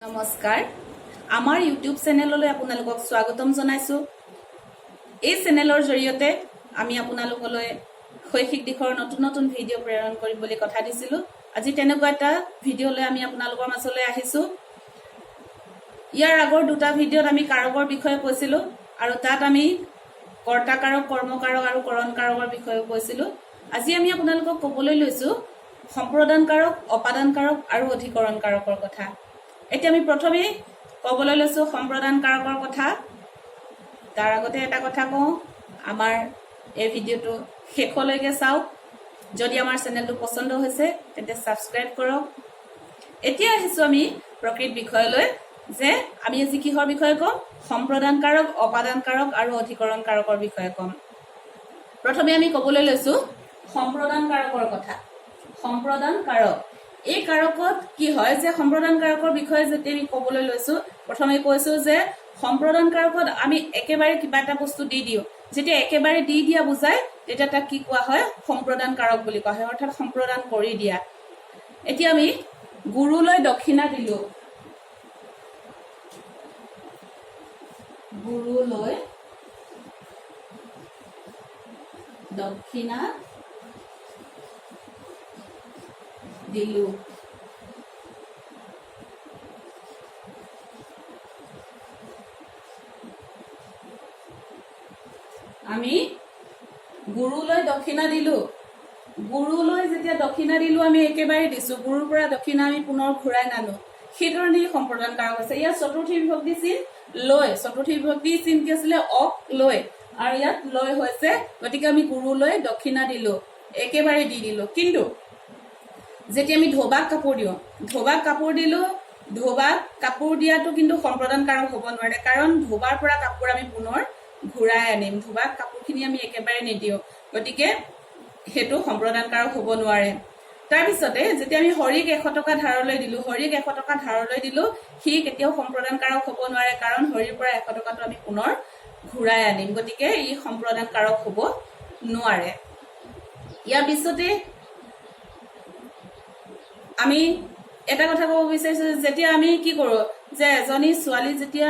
নমস্কাৰ আমাৰ ইউটিউব চেনেললৈ আপোনালোকক স্বাগতম জনাইছো এই চেনেলৰ জৰিয়তে আমি আপোনালোকলৈ শৈক্ষিক দিশৰ নতুন নতুন ভিডিঅ' প্ৰেৰণ কৰিম বুলি কথা দিছিলো আজি তেনেকুৱা এটা ভিডিঅ' লৈ আমি আপোনালোকৰ মাজলৈ আহিছো ইয়াৰ আগৰ দুটা ভিডিঅ'ত আমি কাৰকৰ বিষয়ে কৈছিলো আৰু তাত আমি কৰ্তাকাৰক কৰ্মকাৰক আৰু কৰণকাৰকৰ বিষয়ে কৈছিলো আজি আমি আপোনালোকক ক'বলৈ লৈছো সম্প্ৰদানকাৰক অপাদানকাৰক আৰু অধিকৰণকাৰকৰ কথা এতিয়া আমি প্ৰথমে ক'বলৈ লৈছো সম্প্ৰদানকাৰকৰ কথা তাৰ আগতে এটা কথা কওঁ আমাৰ এই ভিডিঅ'টো শেষলৈকে চাওক যদি আমাৰ চেনেলটো পছন্দ হৈছে তেন্তে সাবস্ক্ৰাইব কৰক এতিয়া আহিছো আমি প্ৰকৃত বিষয়লৈ যে আমি আজি কিহৰ বিষয়ে ক'ম সম্প্ৰদানকাৰক অপাদানকাৰক আৰু অধিকৰণকাৰকৰ বিষয়ে ক'ম প্ৰথমে আমি ক'বলৈ লৈছো সম্প্ৰদানকাৰকৰ কথা সম্প্ৰদানকাৰক এই কাৰকত কি হয় যে সম্প্ৰদানকাৰকৰ বিষয়ে যেতিয়া আমি ক'বলৈ লৈছো প্ৰথমে কৈছো যে সম্প্ৰদানকাৰকত আমি একেবাৰে কিবা এটা বস্তু দি দিও যেতিয়া একেবাৰে দি দিয়া বুজায় তেতিয়া তাক কি কোৱা হয় সম্প্ৰদানকাৰক বুলি কোৱা হয় অৰ্থাৎ সম্প্ৰদান কৰি দিয়া এতিয়া আমি গুৰুলৈ দক্ষিণা দিলো গুৰুলৈ দক্ষিণা দিলো আমি গুৰুলৈ দক্ষিণা দিলো গুৰুলৈ যেতিয়া দক্ষিণা দিলো আমি একেবাৰে দিছো গুৰুৰ পৰা দক্ষিণা আমি পুনৰ ঘূৰাই নানো সেইধৰণে সম্প্ৰদানকাৰক আছে ইয়াত চতুৰ্থী বিভক্তি চিন লৈ চতুৰ্থী বিভক্তি চিন কি আছিলে অক লৈ আৰু ইয়াত লৈ হৈছে গতিকে আমি গুৰুলৈ দক্ষিণা দিলো একেবাৰে দি দিলো কিন্তু যেতিয়া আমি ধোবাক কাপোৰ দিও ধোবাক কাপোৰ দিলো ধোবাক কাপোৰ দিয়াটো কিন্তু সম্প্ৰদানকাৰক হ'ব নোৱাৰে কাৰণ ধোবাৰ পৰা কাপোৰ আমি পুনৰ ঘূৰাই আনিম ধোবাক কাপোৰখিনি আমি একেবাৰে নিদিও গতিকে হেতু সম্প্ৰদানকাৰক হ'ব নোৱাৰে তাৰ পিছতে যেতিয়া আমি হৰিক 100 টকা ধাৰলৈ দিলো হৰিক 100 টকা ধাৰলৈ দিলো হি কেতিয়াও সম্প্ৰদানকাৰক হ'ব নোৱাৰে কাৰণ হৰিৰ পৰা 100 টকাটো আমি পুনৰ ঘূৰাই আনিম গতিকে ই সম্প্ৰদানকাৰক হ'ব নোৱাৰে ইয়াৰ পিছতে আমি এটা কথা ক'ব বিচাৰিছো যেতিয়া আমি কি কৰো যে এজনী ছোৱালী যেতিয়া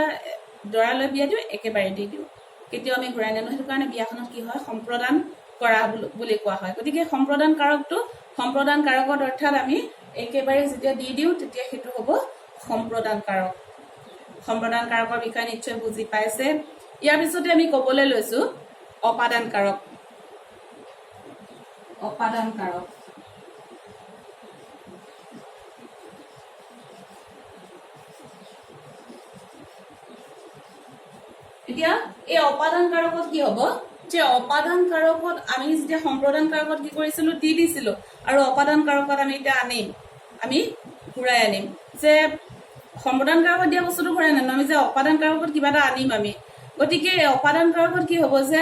দৰালৈ বিয়া দিও একেবাৰে দি দিও কেতিয়াও আমি ঘূৰাই নানো সেইটো কাৰণে বিয়াখনত কি হয় সম্প্ৰদান কৰা বুলি কোৱা হয় গতিকে সম্প্ৰদানকাৰকটো সম্প্ৰদানকাৰকত অৰ্থাৎ আমি একেবাৰে যেতিয়া দি দিও তেতিয়া সেইটো হ'ব সম্প্ৰদানকাৰক সম্প্ৰদানকাৰকৰ বিষয়ে নিশ্চয় বুজি পাইছে ইয়াৰ পিছতে আমি ক'বলৈ লৈছো অপাদানকাৰক অপাদানকাৰক এতিয়া এই অপাদানকাৰকত কি হ'ব যে অপাদানকাৰকত আমি যেতিয়া সম্প্ৰদানকাৰকত কি কৰিছিলো দি দিছিলো আৰু অপাদানকাৰকত আমি এটা আনিম আমি ঘূৰাই আনিম যে সম্প্ৰদানকাৰকত দিয়া বস্তুটো ঘূৰাই আনিম আমি যে অপাদানকাৰকত কিবা এটা আনিম আমি গতিকে অপাদানকাৰকত কি হ'ব যে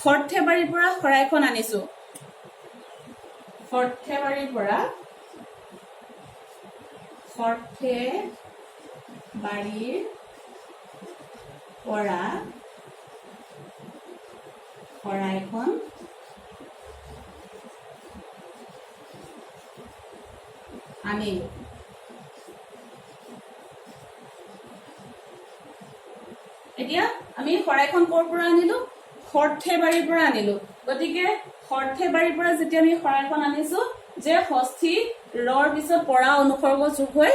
সৰ্থেবাৰীৰ পৰা শৰাইখন আনিছো সৰ্থেবাৰীৰ পৰা সৰ্থেবাৰীৰ পৰা শৰাইখন আনিলো এতিয়া আমি শৰাইখন ক'ৰ পৰা আনিলো সৰ্থেবাৰীৰ পৰা আনিলো গতিকে সৰ্থেবাৰীৰ পৰা যেতিয়া আমি শৰাইখন আনিছো যে ষষ্ঠী ৰৰ পিছত পৰা অনুসৰ্গ যোগ হৈ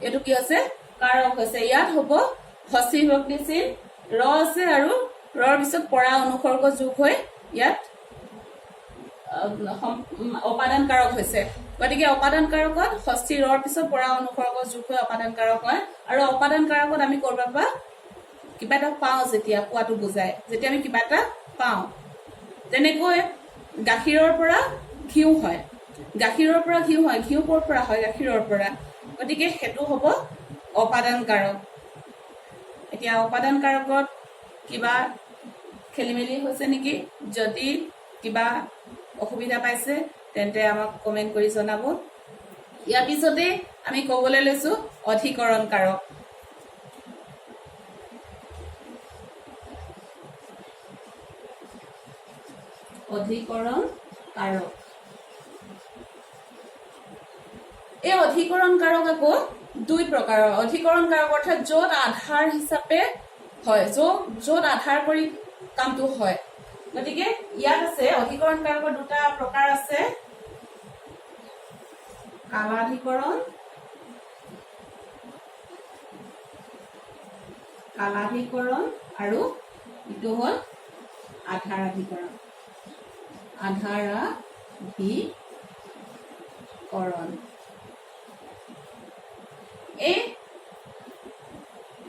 এইটো কি আছে কাৰক হৈছে ইয়াত হ'ব ষষ্ঠী বিভক্তি চিন ৰ আছে আৰু ৰৰ পিছত পৰা অনুসৰ্গ যোগ হৈ ইয়াত অপাদানকাৰক হৈছে গতিকে অপাদানকাৰকত ষষ্ঠী ৰৰ পিছত পৰা অনুসৰ্গ যোগ হৈ অপাদানকাৰক হয় আৰু অপাদানকাৰকত আমি কৰবাৰ পৰা কিবা এটা পাওঁ যেতিয়া পোৱাটো বুজায় যেতিয়া আমি কিবা এটা পাওঁ তেনেকৈ গাখীৰৰ পৰা ঘিউ হয় গাখীৰৰ পৰা ঘিউ হয় ঘিউ ক'ৰ পৰা হয় গাখীৰৰ পৰা গতিকে সেইটো হ'ব অপাদানকাৰক এতিয়া অপাদানকাৰকত কিবা খেলিমেলি হৈছে নেকি যদি কিবা অসুবিধা পাইছে তেন্তে আমাক কমেন্ট কৰি জনাব ইয়াৰ পিছতে আমি ক'বলৈ লৈছো অধিকৰণকাৰক অধিকৰণকাৰক এই অধিকৰণ কাৰক আকৌ দুই প্ৰকাৰৰ। অধিকৰণ কাৰক অৰ্থাৎ য'ত আধাৰ হিচাপে হয়, য'ত আধাৰ কৰি কামটো হয়। গতিকে ইয়াত আছে অধিকৰণ কাৰকৰ দুটা প্ৰকাৰ আছে, কালাধিকৰণ আৰু ইটো হ'ল আধাৰাধিকৰণ। এই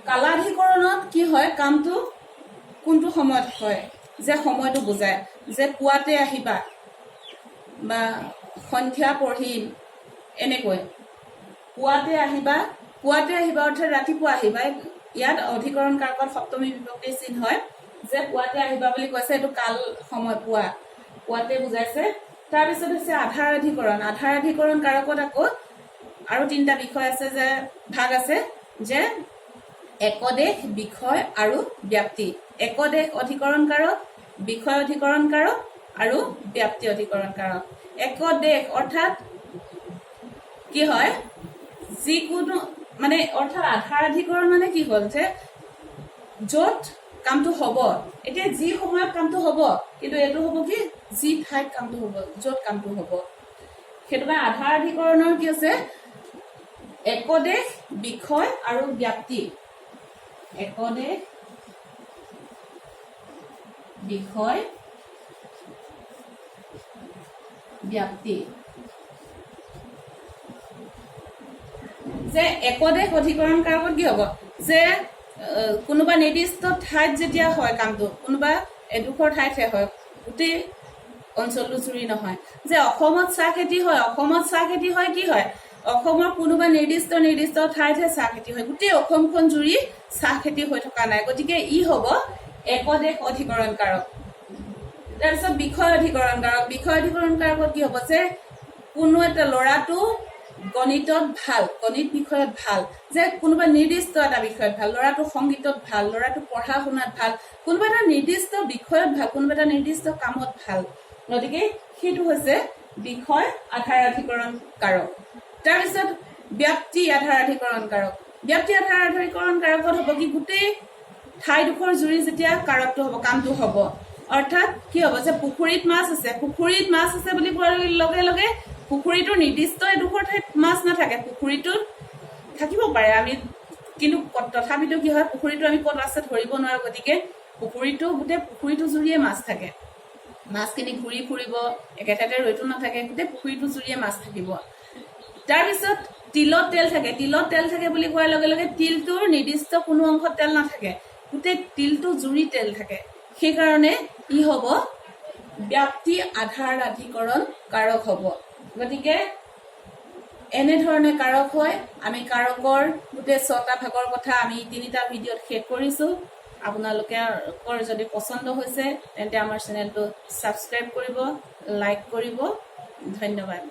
কালাধিকৰণত কি হয়, কামটো কোনটো সময়ত হয়, যে সময়টো বুজায়, যে পুৱাতে আহিবা বা সন্ধিয়া পঢ়িম, এনেকৈ পুৱাতে আহিবা অৰ্থাৎ ৰাতিপুৱা আহিবা। ইয়াত অধিকৰণ কাৰকত সপ্তমী বিভক্তি চিন হয়, যে পুৱাতে আহিবা বুলি কৈছে, এইটো কাল সময় পুৱাতে বুজাইছে। তাৰপিছত হৈছে আধাৰাধিকৰণ কাৰকত আকৌ আৰু তিনিটা বিষয় আছে, যে ভাগ আছে, যে একদেশ, বিষয় আৰু ব্যাপ্তি। একদেশ অধিকৰণ কাৰক, বিষয় অধিকৰণ কাৰক আৰু ব্যাপ্তি অধিকৰণ কাৰক। একদেশ অৰ্থাৎ কি হয়, যিকোনো মানে অৰ্থাৎ আধাৰাধিকৰণ মানে কি হ'ল, যে য'ত কামটো হ'ব, এতিয়া যি সময়ত কামটো হ'ব, কিন্তু এইটো হ'ব কি, যি ঠাইত কামটো হ'ব, য'ত কামটো হ'ব। সেইটো কাৰণে আধাৰাধিকৰণৰ কি আছে, একদেশ, বিষয় আৰু ব্যাপ্তি। একদেশ, বিষয়, ব্যাপ্তি। যে একদেশ অধিকৰণ কাৰকত কি হ'ব, যে কোনোবা নিৰ্দিষ্ট ঠাইত যেতিয়া হয় কামটো, কোনোবা এডোখৰ ঠাইতহে হয়, গোটেই অঞ্চলটো জুৰি নহয়। যে অসমত চাহ খেতি হয়, কি হয়, অসমৰ কোনোবা নিৰ্দিষ্ট ঠাইতহে চাহ খেতি হয়, গোটেই অসমখন জুৰি চাহ খেতি হৈ থকা নাই। গতিকে ই হ'ব একদেশ অধিকৰণ কাৰক। তাৰপিছত বিষয় অধিকৰণ কাৰকত কি হ'ব, যে কোনো এটা ল'ৰাটো গণিত বিষয়ত ভাল, যে কোনোবা নিৰ্দিষ্ট এটা বিষয়ত ভাল, ল'ৰাটো সংগীতত ভাল, ল'ৰাটো পঢ়া শুনাত ভাল, কোনোবা এটা নিৰ্দিষ্ট বিষয়ত ভাল, কোনোবা এটা নিৰ্দিষ্ট কামত ভাল। গতিকে সেইটো হৈছে বিষয় আধাৰাধিকৰণ কাৰক। তাৰপিছত ব্যাপ্তি আধাৰাধিকৰণ কাৰকত হ'ব কি, গোটেই ঠাইডোখৰ জুৰি যেতিয়া কাৰকটো হ'ব, কামটো হ'ব। অৰ্থাৎ কি হ'ব, যে পুখুৰীত মাছ আছে বুলি কোৱাৰ লগে লগে পুখুৰীটোৰ নিৰ্দিষ্ট এডোখৰ ঠাইত মাছ নাথাকে, পুখুৰীটোত থাকিব পাৰে আমি, কিন্তু তথাপিতো কি হয়, পুখুৰীটো আমি ক'ত আছে ধৰিব নোৱাৰো। গতিকে গোটেই পুখুৰীটো জুৰিয়ে মাছ থাকে, মাছখিনি ঘূৰি ফুৰিব, একে ঠাইতে ৰৈতো নাথাকে, গোটেই পুখুৰীটো জুৰিয়ে মাছ থাকিব। তাৰপিছত তিলত তেল থাকে বুলি কোৱাৰ লগে লগে তিলটোৰ নিৰ্দিষ্ট কোনো অংশত তেল নাথাকে, গোটেই তিলটো জুৰি তেল থাকে। সেইকাৰণে ই হ'ব ব্যাপ্তি আধাৰাধিকৰণ কাৰক হ'ব। গতিকে এনেধৰণে কাৰক হয়। আমি কাৰকৰ গোটেই 6টা ভাগৰ কথা আমি 3টা ভিডিঅ'ত শেষ কৰিছোঁ। আপোনালোকৰ যদি পচন্দ হৈছে তেন্তে আমাৰ চেনেলটো ছাবস্ক্ৰাইব কৰিব, লাইক কৰিব। ধন্যবাদ।